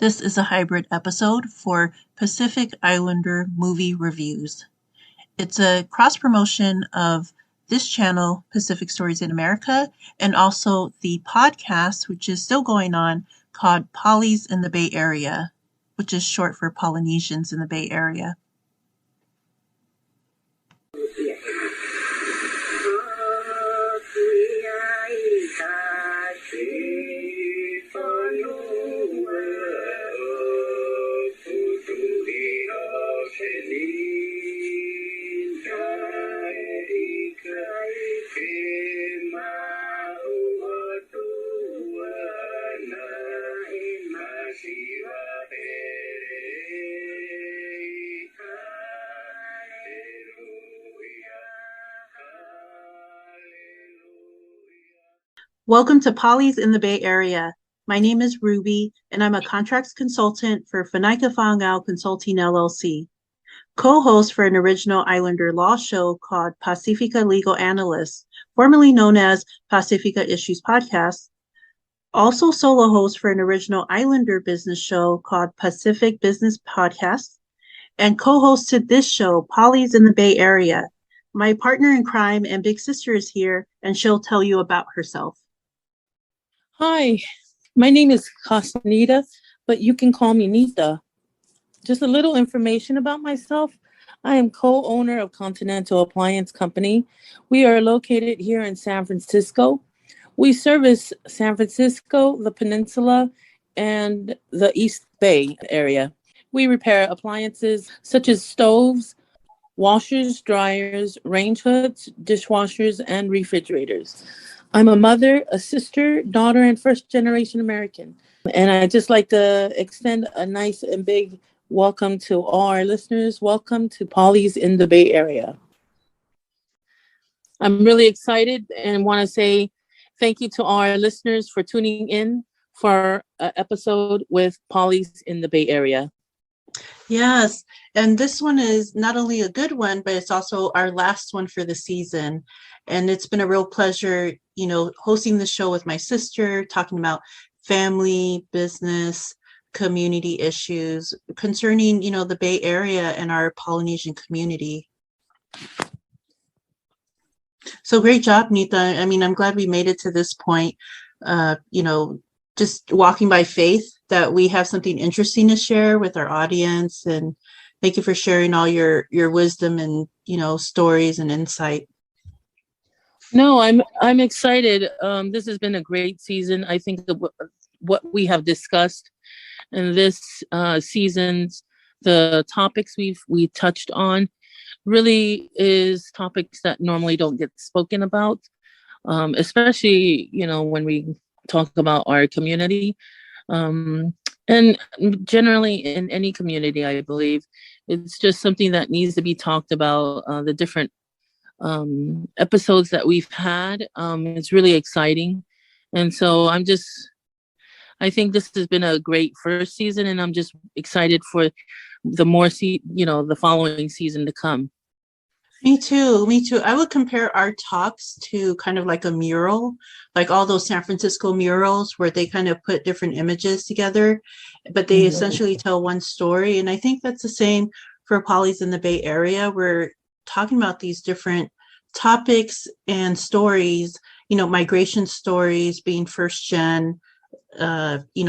This is a hybrid episode for Pacific Islander movie reviews. It's a cross-promotion of this channel, Pacific Stories in America, and also the podcast, which is still going on, called Polys in the Bay Area, which is short for Polynesians in the Bay Area. Welcome to Polys in the Bay Area. My name is Ruby, and I'm a contracts consultant for Fanika Fangao Consulting LLC, co-host for an original Islander law show called Pacifica Legal Analyst, formerly known as Pacifica Issues Podcast, also solo host for an original Islander business show called Pacific Business Podcast, and co-hosted this show, Polys in the Bay Area. My partner in crime and big sister is here, and she'll tell you about herself. Hi, my name is Nita, but you can call me Nita. Just a little information about myself. I am co-owner of Continental Appliance Company. We are located here in San Francisco. We service San Francisco, the Peninsula, and the East Bay area. We repair appliances such as stoves, washers, dryers, range hoods, dishwashers, and refrigerators. I'm a mother, a sister, daughter, and first-generation American. And I'd just like to extend a nice and big welcome to all our listeners. Welcome to Polys in the Bay Area. I'm really excited and want to say thank you to our listeners for tuning in for an episode with Polys in the Bay Area. Yes, and this one is not only a good one, but it's also our last one for the season. And it's been a real pleasure, hosting the show with my sister, talking about family, business, community issues concerning, the Bay Area and our Polynesian community. So great job, Nita. I mean, I'm glad we made it to this point, just walking by faith that we have something interesting to share with our audience. And thank you for sharing all your wisdom and, stories and insight. No, I'm excited. This has been a great season. I think what we have discussed in this season's, the topics we touched on really is topics that normally don't get spoken about, especially, when we talk about our community. And generally in any community, I believe, it's just something that needs to be talked about. The different episodes that we've had, it's really exciting. And so I think this has been a great first season, and I'm just excited for the following season to come. Me too. I would compare our talks to kind of like a mural, like all those San Francisco murals where they kind of put different images together, but they essentially tell one story. And I think that's the same for Polys in the Bay Area. We're talking about these different topics and stories, migration stories, being first gen,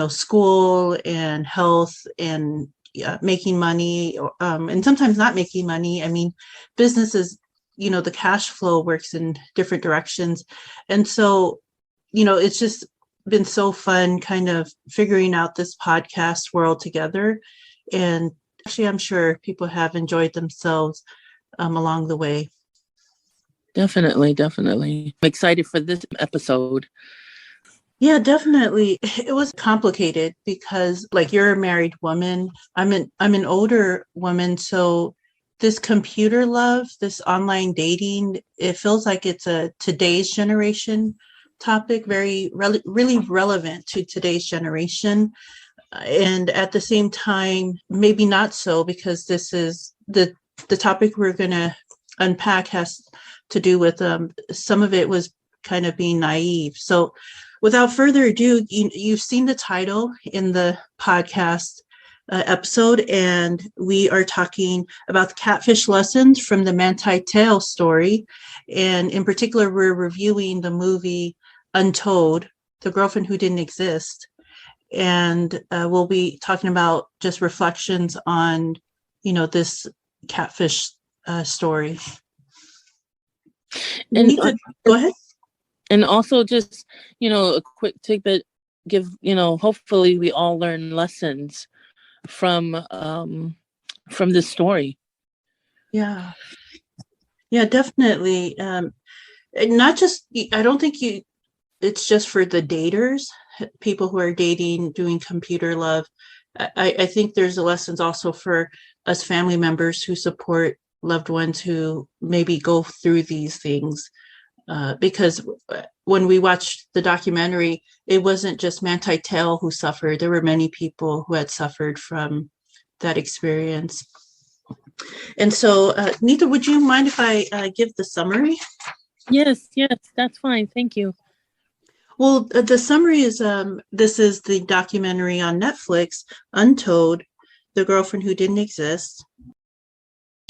school and health and making money, and sometimes not making money. I mean, businesses, the cash flow works in different directions. And so, it's just been so fun kind of figuring out this podcast world together. And actually, I'm sure people have enjoyed themselves along the way. Definitely. I'm excited for this episode. Yeah, definitely. It was complicated because, like, you're a married woman. I'm an older woman, so this computer love, this online dating, it feels like it's a today's generation topic, really relevant to today's generation. And at the same time, maybe not so, because this is the topic we're going to unpack has to do with some of it was kind of being naive. So without further ado, you've seen the title in the podcast episode, and we are talking about the catfish lessons from the Manti Teo story. And in particular, we're reviewing the movie Untold, The Girlfriend Who Didn't Exist. And we'll be talking about just reflections on, this catfish story. And Nita, go ahead. And also just, a quick tidbit, hopefully we all learn lessons from this story. Yeah. Yeah, definitely. Not just, I don't think it's just for the daters, people who are dating, doing computer love. I think there's lessons also for us family members who support loved ones who maybe go through these things. Because when we watched the documentary, it wasn't just Manti Teo who suffered. There were many people who had suffered from that experience. And so, Nita, would you mind if I give the summary? Yes, that's fine. Thank you. Well, the summary is this is the documentary on Netflix, Untold, The Girlfriend Who Didn't Exist.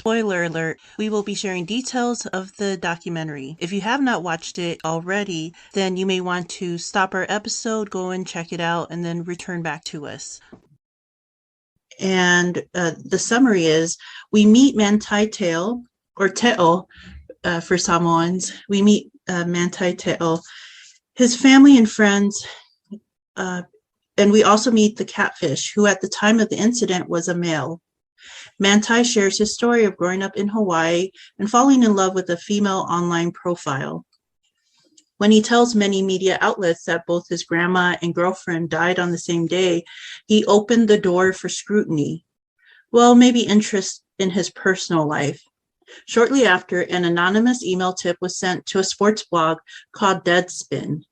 Spoiler alert, we will be sharing details of the documentary. If you have not watched it already, then you may want to stop our episode, go and check it out, and then return back to us. And the summary is, we meet Manti Teo, or Teo for Samoans. We meet Manti Teo, his family and friends, and we also meet the catfish, who at the time of the incident was a male. Manti shares his story of growing up in Hawaii and falling in love with a female online profile. When he tells many media outlets that both his grandma and girlfriend died on the same day, he opened the door for scrutiny. Well, maybe interest in his personal life. Shortly after, an anonymous email tip was sent to a sports blog called Deadspin.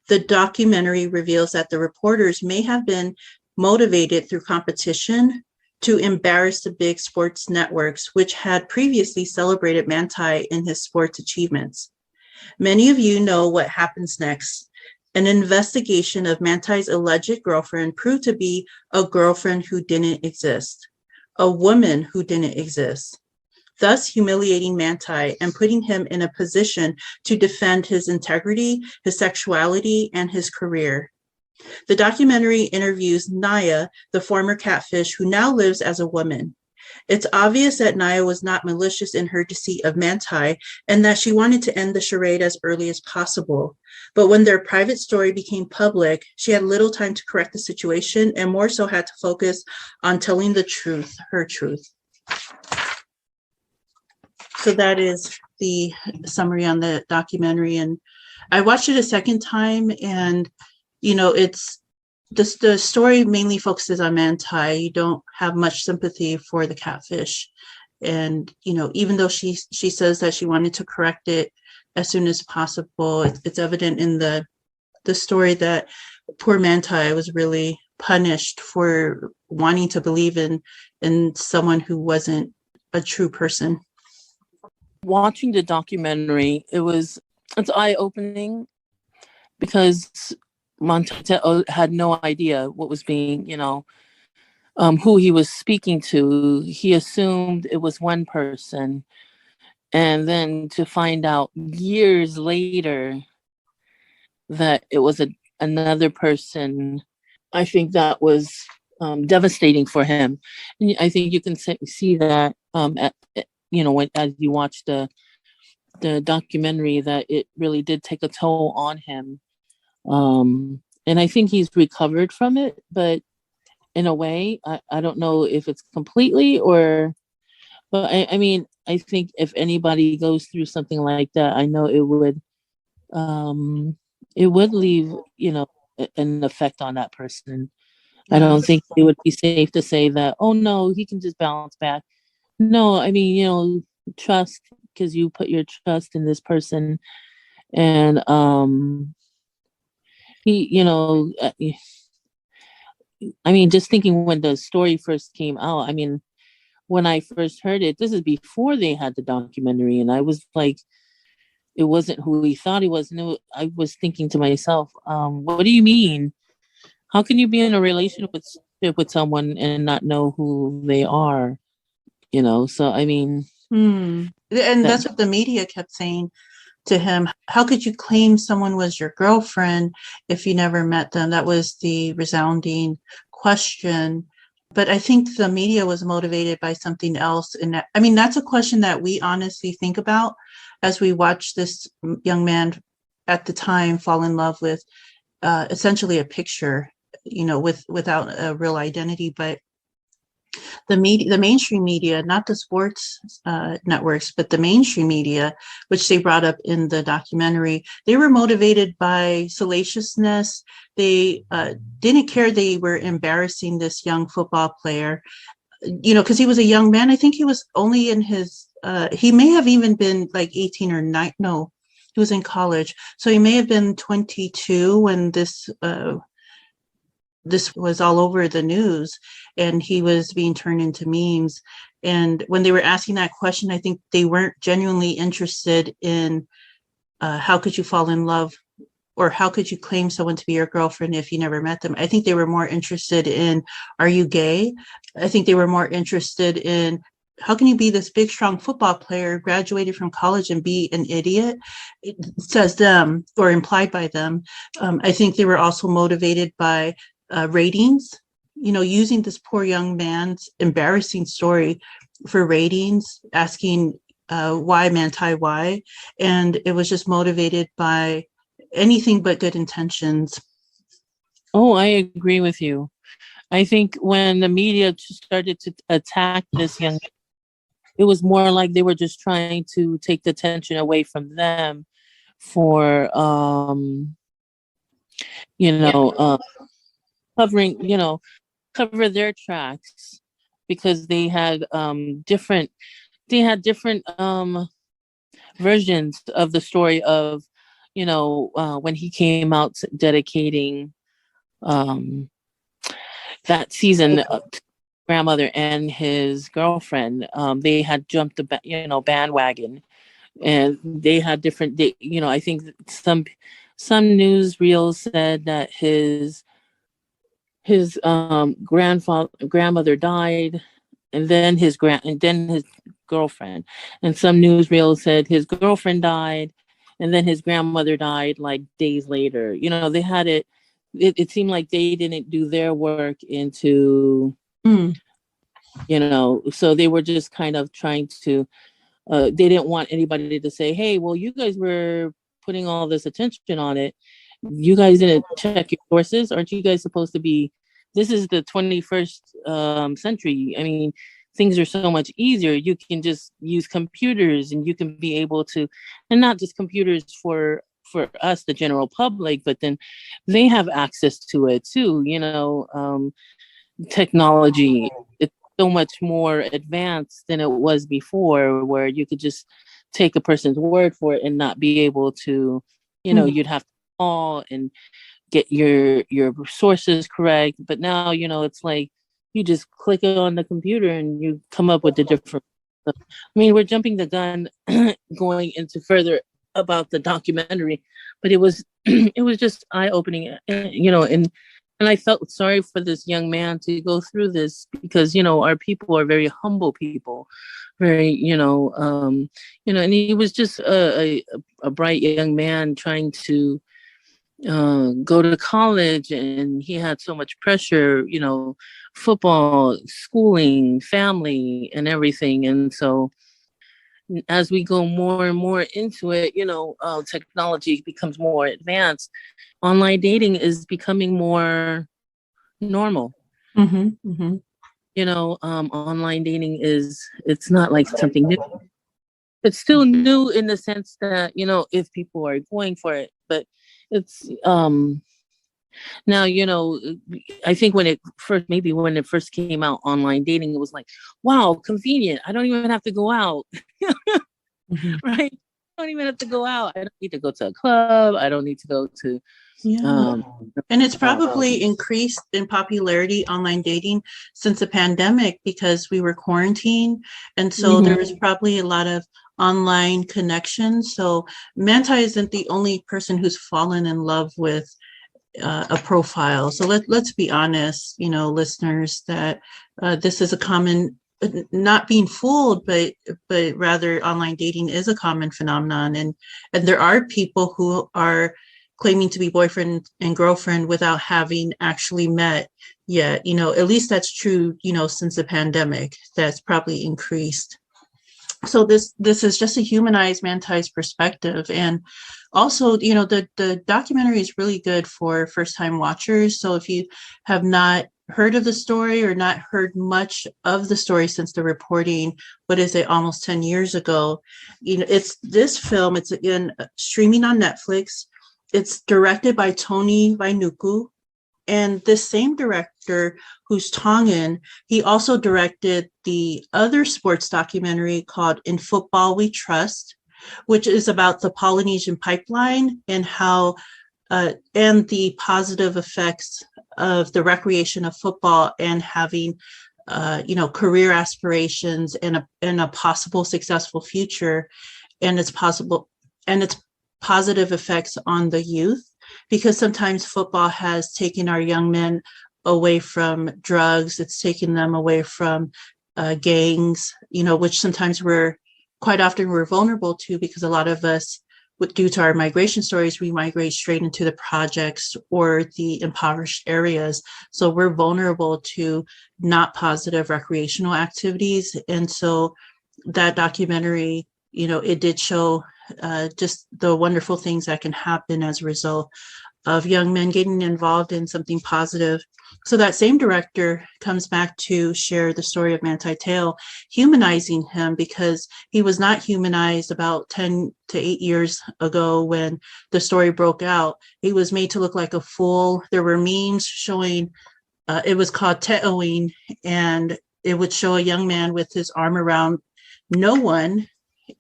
The documentary reveals that the reporters may have been motivated through competition to embarrass the big sports networks, which had previously celebrated Manti in his sports achievements. Many of you know what happens next. An investigation of Manti's alleged girlfriend proved to be a girlfriend who didn't exist, a woman who didn't exist, thus humiliating Manti and putting him in a position to defend his integrity, his sexuality, and his career. The documentary interviews Naya, the former catfish who now lives as a woman. It's obvious that Naya was not malicious in her deceit of Manti and that she wanted to end the charade as early as possible. But when their private story became public, she had little time to correct the situation and more so had to focus on telling the truth, her truth. So that is the summary on the documentary. And I watched it a second time, and it's the story mainly focuses on Manti. You don't have much sympathy for the catfish. And, even though she says that she wanted to correct it as soon as possible, it's evident in the story that poor Manti was really punished for wanting to believe in someone who wasn't a true person. Watching the documentary, it's eye-opening because Manti had no idea what was being, who he was speaking to. He assumed it was one person. And then to find out years later that it was another person, I think that was devastating for him. And I think you can see that, as you watch the documentary, that it really did take a toll on him. And I think he's recovered from it, but in a way, I don't know if it's completely but I think if anybody goes through something like that, I know it would leave, an effect on that person. I don't think it would be safe to say that, oh no, he can just bounce back. No, trust, because you put your trust in this person. And just thinking when the story first came out, when I first heard it, this is before they had the documentary, and I was like, it wasn't who he thought he was. And I was thinking to myself, what do you mean? How can you be in a relationship with someone and not know who they are? So I mean, And that that's what the media kept saying to him. How could you claim someone was your girlfriend if you never met them? That was the resounding question. But I think the media was motivated by something else. And I mean, that's a question that we honestly think about as we watch this young man at the time fall in love with essentially a picture, without a real identity. But the media, the mainstream media, not the sports networks, but the mainstream media, which they brought up in the documentary, they were motivated by salaciousness. They didn't care they were embarrassing this young football player, because he was a young man. I think he was only in his, he may have even been like 18 or 9. No, he was in college. So he may have been 22 when this was all over the news and he was being turned into memes. And when they were asking that question, I think they weren't genuinely interested in how could you fall in love or how could you claim someone to be your girlfriend if you never met them. I think they were more interested in, are you gay? I think they were more interested in, how can you be this big, strong football player, graduated from college and be an idiot? It says them, or implied by them. I think they were also motivated by ratings, using this poor young man's embarrassing story for ratings, asking why Manti, why? And it was just motivated by anything but good intentions. Oh, I agree with you. I think when the media started to attack this young, it was more like they were just trying to take the attention away from them for, Yeah. covering, cover their tracks because they had different versions of the story of, when he came out dedicating that season to grandmother and his girlfriend. They had jumped the bandwagon, and they had different. I think some news reels said that his grandmother died, and then his girlfriend, and some newsreel said his girlfriend died, and then his grandmother died like days later. They had it seemed like they didn't do their work into, Mm. so they were just kind of trying to, they didn't want anybody to say, hey, well, you guys were putting all this attention on it, you guys didn't check your sources. Aren't you guys supposed to be, this is the 21st century. I mean, things are so much easier. You can just use computers, and you can be able to, and not just computers for us, the general public, but then they have access to it too. Technology, it's so much more advanced than it was before, where you could just take a person's word for it and not be able to, Mm. you'd have to call and get your sources correct. But now, it's like you just click on the computer and you come up with the different. I mean, we're jumping the gun going into further about the documentary, but it was it was just eye opening, and I felt sorry for this young man to go through this, because our people are very humble people, very and he was just a bright young man trying to go to college, and he had so much pressure, football, schooling, family, and everything. And so as we go more and more into it, technology becomes more advanced. Online dating is becoming more normal. Mm-hmm. Mm-hmm. Online dating it's not like something new. It's still new in the sense that, if people are going for it, but it's now, I think when it first came out, online dating, it was like, wow, convenient. I don't even have to go out. Mm-hmm. Right? I don't even have to go out. I don't need to go to a club. I don't need to go to Yeah. And it's probably increased in popularity, online dating, since the pandemic because we were quarantined. And so there mhm. was probably a lot of online connection. So Manti isn't the only person who's fallen in love with a profile. So let's be honest, listeners, that this is a common, not being fooled, but rather online dating is a common phenomenon, and there are people who are claiming to be boyfriend and girlfriend without having actually met yet. At least that's true. Since the pandemic, that's probably increased. So this is just a humanized Manti's perspective, and also the documentary is really good for first time watchers. So if you have not heard of the story or not heard much of the story since the reporting, what is it, almost 10 years ago, it's this film. It's again streaming on Netflix. It's directed by Tony Vainuku, and this same director, who's Tongan, he also directed the other sports documentary called In Football We Trust, which is about the Polynesian pipeline and how and the positive effects of the recreation of football and having career aspirations and a possible successful future, and its positive effects on the youth, because sometimes football has taken our young men away from drugs. It's taken them away from gangs, which sometimes quite often we're vulnerable to, because a lot of us, due to our migration stories, we migrate straight into the projects or the impoverished areas. So we're vulnerable to not positive recreational activities. And so that documentary, it did show just the wonderful things that can happen as a result of young men getting involved in something positive. So that same director comes back to share the story of Manti Te'o, humanizing him, because he was not humanized about 10 to 8 years ago when the story broke out. He was made to look like a fool. There were memes showing, it was called Te'oing, and it would show a young man with his arm around no one,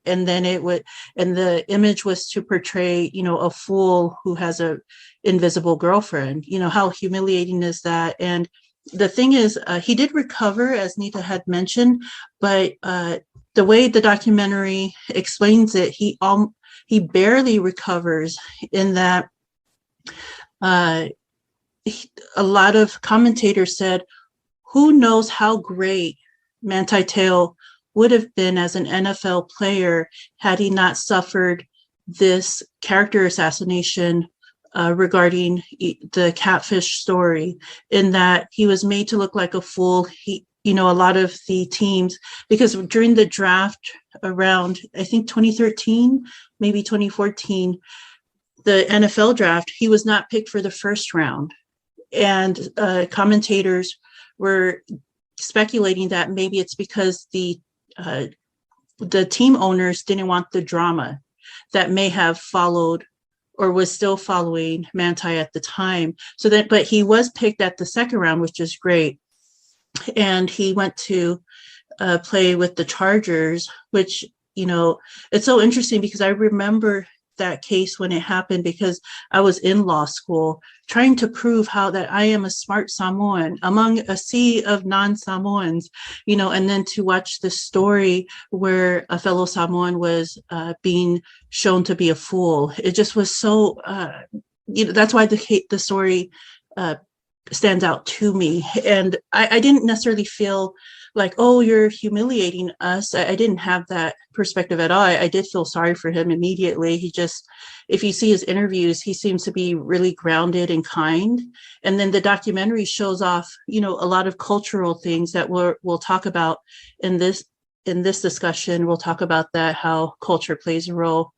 and then the image was to portray a fool who has a invisible girlfriend. How humiliating is that? And the thing is, he did recover, as Nita had mentioned, but the way the documentary explains it, he barely recovers, in that a lot of commentators said, who knows how great Manti Te'o would have been as an NFL player had he not suffered this character assassination regarding the catfish story, in that he was made to look like a fool. A lot of the teams, because during the draft around, I think 2013, maybe 2014, the NFL draft, he was not picked for the first round. And commentators were speculating that maybe it's because the team owners didn't want the drama that may have followed or was still following Manti at the time. But he was picked at the second round, which is great. And he went to play with the Chargers, which, it's so interesting, because I remember that case when it happened, because I was in law school trying to prove how that I am a smart Samoan among a sea of non-Samoans, and then to watch the story where a fellow Samoan was being shown to be a fool. It just was so, that's why the story stands out to me. And I didn't necessarily feel like, oh, you're humiliating us. I didn't have that perspective at all. I did feel sorry for him immediately. If you see his interviews, he seems to be really grounded and kind. And then the documentary shows off, a lot of cultural things that we'll talk about in this discussion. We'll talk about that, how culture plays a role.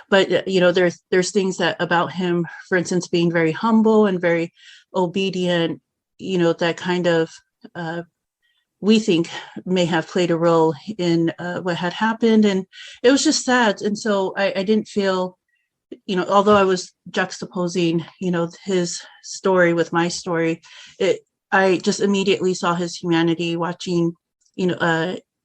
But there's things that about him, for instance, being very humble and very obedient, that kind of we think may have played a role in what had happened. And it was just sad. And so I didn't feel, although I was juxtaposing, his story with my story, I just immediately saw his humanity watching,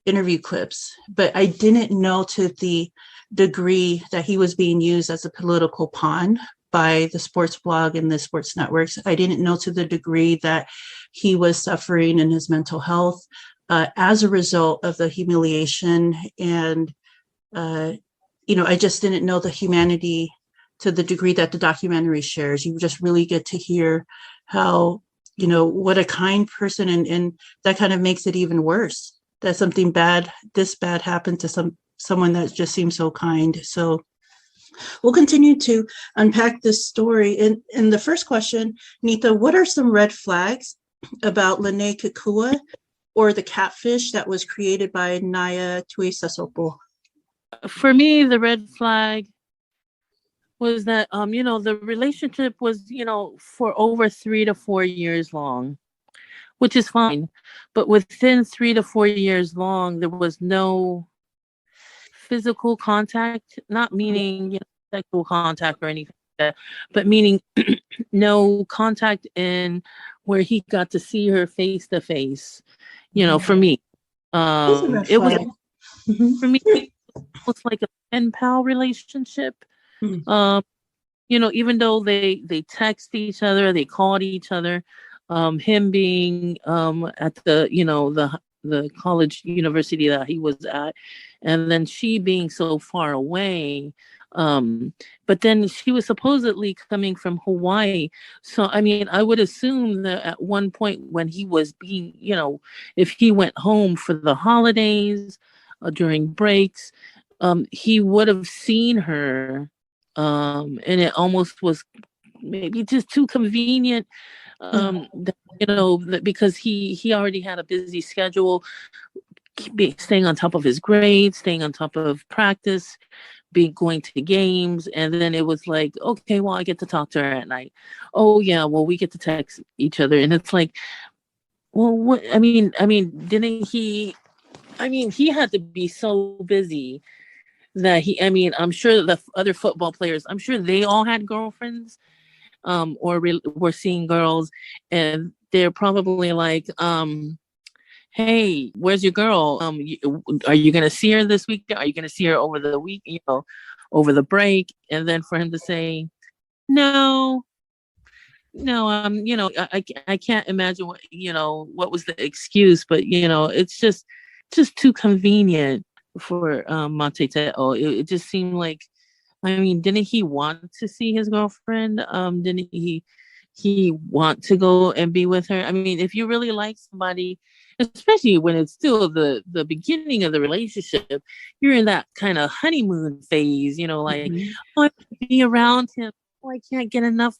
interview clips. But I didn't know to the degree that he was being used as a political pawn by the sports blog and the sports networks. I didn't know to the degree that he was suffering in his mental health as a result of the humiliation and uh, I just didn't know the humanity to the degree that the documentary shares. You just really get to hear how, what a kind person, and that kind of makes it even worse that something this bad happened to someone that just seems so kind. So we'll continue to unpack this story. In the first question, Nita, what are some red flags about Lene Kekua or the catfish that was created by Naya Tuisasopo? For me, the red flag was that the relationship was for over 3 to 4 years long, which is fine, but within 3 to 4 years long there was no physical contact, not meaning sexual contact or anything like that, but meaning no contact in where he got to see her face to face. For me, It's a red it was flag. Mhm. for me it was like a pen pal relationship. Mhm. um Even though they text each other, they called each other. Him being at the the college university that he was at, and then she being so far away. Um, but then she was supposedly coming from Hawaii, so I mean, I would assume that at one point when he was being, if he went home for the holidays, during breaks, he would have seen her, and it almost was maybe just too convenient, Yeah. because he already had a busy schedule, staying on top of his grades, staying on top of practice, being going to games, and then it was like, okay, well, I get to talk to her at night. Oh yeah, well, we get to text each other, and it's like, well, what? I mean, didn't he? I mean, he had to be so busy that he. I mean, I'm sure the other football players, I'm sure they all had girlfriends, or were seeing girls, and they're probably like, hey, where's your girl? Are you gonna see her this week? Are you gonna see her over the week? Over the break? And then for him to say, no, no, I can't imagine what was the excuse, but it's just too convenient for Monte Teo. It just seemed like, I mean, didn't he want to see his girlfriend? Didn't he want to go and be with her? I mean, if you really like somebody, especially when it's still the beginning of the relationship, you're in that kind of honeymoon phase, like, Mhm. oh, I want to be around him. Oh, I can't get enough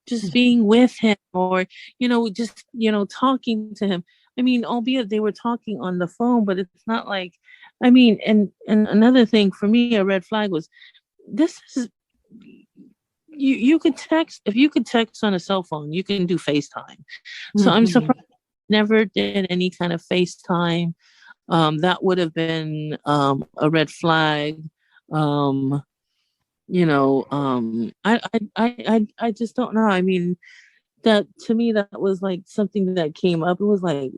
just being with him, or just talking to him. I mean, albeit they were talking on the phone, but it's not like, I mean, and another thing for me, a red flag was, this is, you could text, if you could text on a cell phone, you can do FaceTime. So I'm Mhm. surprised never did any kind of FaceTime. That would have been a red flag. um I just don't know. I mean, that to me, that was like something that came up. It was like,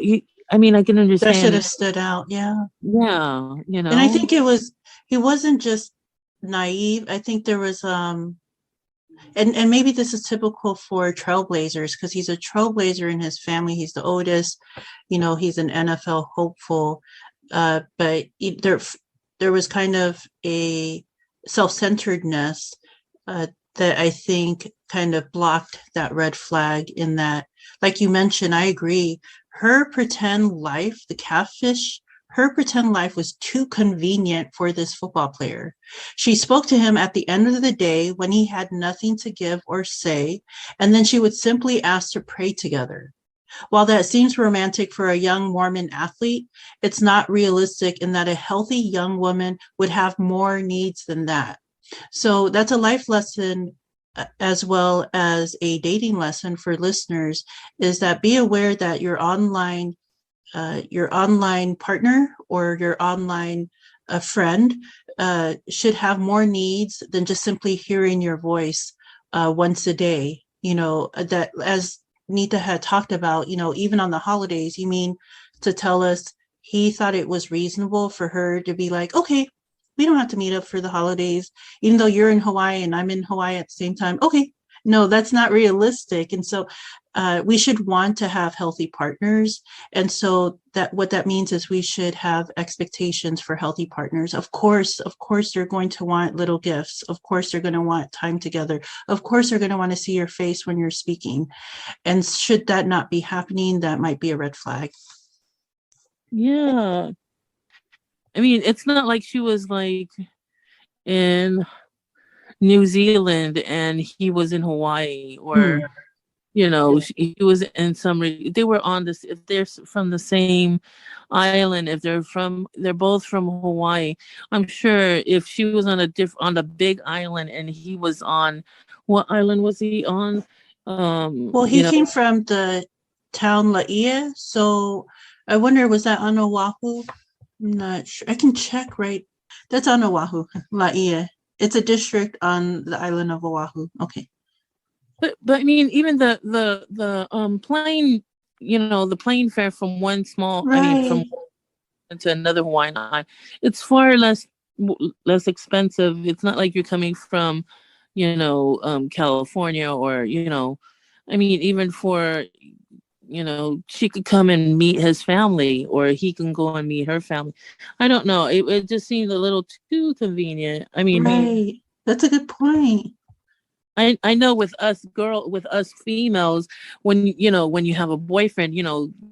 you, I mean, I can That should have understand. stood out. Yeah. Yeah, And I think he wasn't just naive. I think there was and maybe this is typical for trailblazers because he's a trailblazer in his family. He's the oldest, he's an NFL hopeful. But there was kind of a self-centeredness that I think kind of blocked that red flag in that, like you mentioned, I agree. Her pretend life, the catfish, her pretend life was too convenient for this football player. She spoke to him at the end of the day when he had nothing to give or say, and then she would simply ask to pray together. While that seems romantic for a young Mormon athlete, it's not realistic in that a healthy young woman would have more needs than that. So that's a life lesson as well as a dating lesson for listeners, is that be aware that your online partner or your online friend should have more needs than just simply hearing your voice once a day. That, as Nita had talked about, even on the holidays, you mean to tell us he thought it was reasonable for her to be like, okay, we don't have to meet up for the holidays, even though you're in Hawaii and I'm in Hawaii at the same time. Okay. No, that's not realistic. And so we should want to have healthy partners. And so that what that means is we should have expectations for healthy partners. Of course, they're going to want little gifts. Of course, they're going to want time together. Of course, they're going to want to see your face when you're speaking. And should that not be happening, that might be a red flag. Yeah. I mean, it's not like she was like in New Zealand and he was in Hawaii, Hmm. or he was in some. They were on this. If they're from the same island, if they're both from Hawaii. I'm sure if she was on on the big island and he was on, what island was he on? Well, he came from the town Laie. So I wonder, was that on Oahu? I'm not sure. I can check right. That's on Oahu, Laie. It's a district on the island of Oahu. Okay. But I mean, even the plane, the plane fare from one small, I mean, from Right. to another Hawaiian island, it's far less expensive. It's not like you're coming from, California, or I mean, even for she could come and meet his family, or he can go and meet her family. I don't know. It just seems a little too convenient. I mean, Right. That's a good point. I know with us females, when when you have a boyfriend,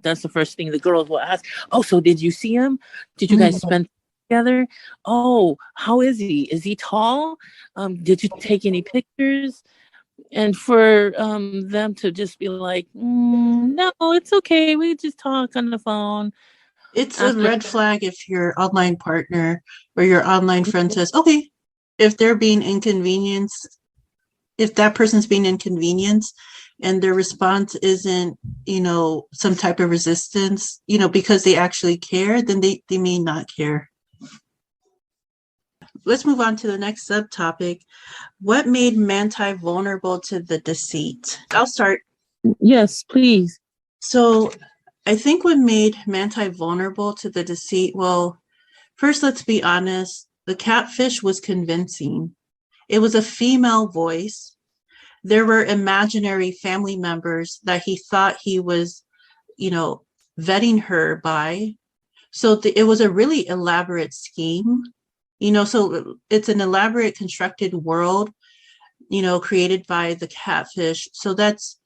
that's the first thing the girls will ask. Oh, so did you see him? Did you guys Mm. spend together? Oh, how is he? Is he tall? Did you take any pictures? And for them to just be like, no, it's okay. We just talk on the phone It's a after. red flag if your online partner or your online friend says, okay, if they're being inconvenienced, if that person's being inconvenienced and their response isn't, some type of resistance, because they actually care, then they may not care. Let's move on to the next subtopic. What made Manti vulnerable to the deceit? I'll start. Yes, please. So I think what made Manti vulnerable to the deceit, well, first, let's be honest, the catfish was convincing. It was a female voice. There were imaginary family members that he thought he was, you know, vetting her by. So it was a really elaborate scheme, so it's an elaborate constructed world, created by the catfish. So that's,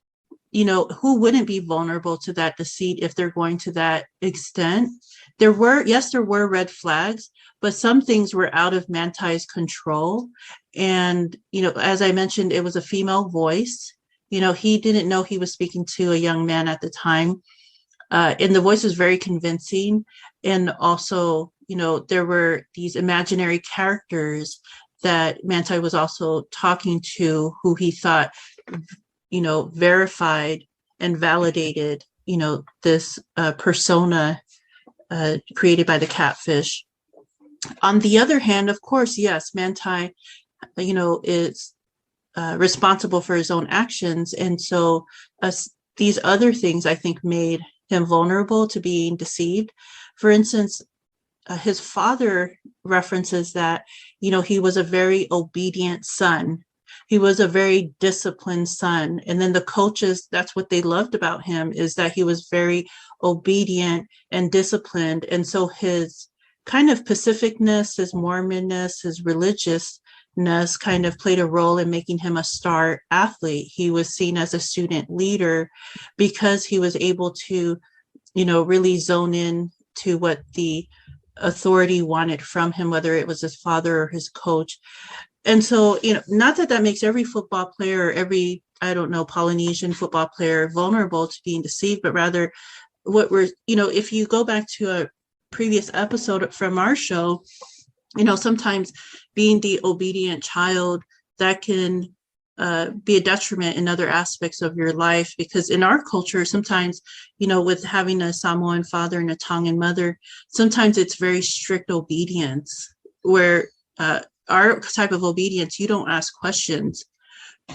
who wouldn't be vulnerable to that deceit if they're going to that extent? There were red flags, but some things were out of Manti's control. And, as I mentioned, it was a female voice. He didn't know he was speaking to a young man at the time. And the voice was very convincing. And also, there were these imaginary characters that Manti was also talking to, who he thought, verified and validated, this persona created by the catfish. On the other hand, of course, yes, Manti, is responsible for his own actions. And so these other things, I think, made him vulnerable to being deceived. For instance, his father references that, he was a very obedient son. He was a very disciplined son. And then the coaches, that's what they loved about him, is that he was very obedient and disciplined. And so his kind of pacificness, his Mormonness, his religiousness kind of played a role in making him a star athlete. He was seen as a student leader because he was able to, really zone in to what the authority wanted from him, whether it was his father or his coach. And so, not that that makes every football player or every, I don't know, Polynesian football player vulnerable to being deceived, but rather if you go back to a previous episode from our show, sometimes being the obedient child, that can be a detriment in other aspects of your life, because in our culture, sometimes, with having a Samoan father and a Tongan mother, sometimes it's very strict obedience, where our type of obedience, you don't ask questions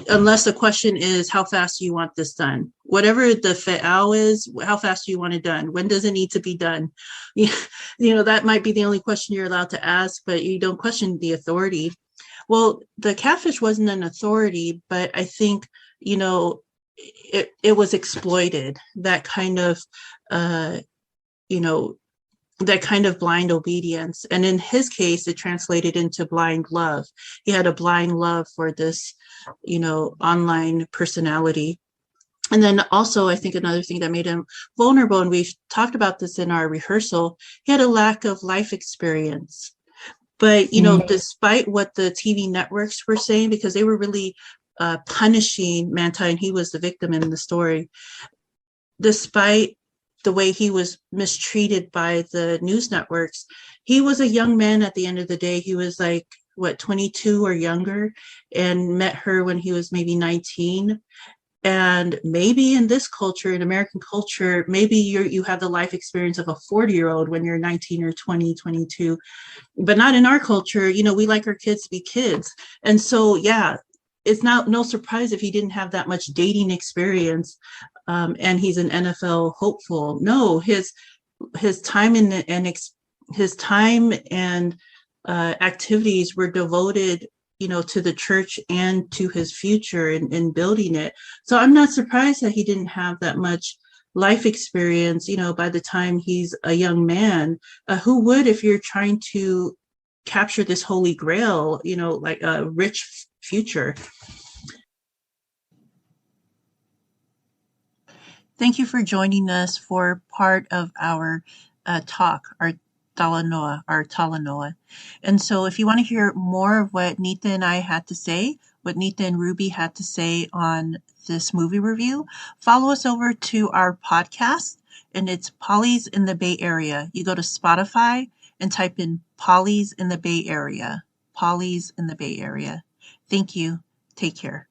unless the question is, how fast do you want this done? Whatever the fe'au is, how fast do you want it done? When does it need to be done? That might be the only question you're allowed to ask, but you don't question the authority. Well, the catfish wasn't an authority, but I think, you know, it was exploited, that kind of, you know, that kind of blind obedience. And in his case, it translated into blind love. He had a blind love for this, online personality. And then also, I think another thing that made him vulnerable, and we've talked about this in our rehearsal, he had a lack of life experience. But, despite what the TV networks were saying, because they were really punishing Manti, and he was the victim in the story, despite the way he was mistreated by the news networks, he was a young man at the end of the day. He was like, what, 22 or younger, and met her when he was maybe 19. And maybe in this culture, in American culture, maybe you have the life experience of a 40-year-old when you're 19 or 20, 22, but not in our culture. We like our kids to be kids. And so, yeah, it's no surprise if he didn't have that much dating experience, and he's an NFL hopeful. No, his time his time and activities were devoted, to the church and to his future and building it. So I'm not surprised that he didn't have that much life experience, by the time he's a young man. Who would, if you're trying to capture this holy grail, like a rich future? Thank you for joining us for part of our talk, our talanoa. And so if you want to hear more of what Nita and I had to say, what Nita and Ruby had to say on this movie review, follow us over to our podcast, and it's Polly's in the Bay Area. You go to Spotify and type in Polly's in the Bay Area. Polly's in the Bay Area. Thank you. Take care.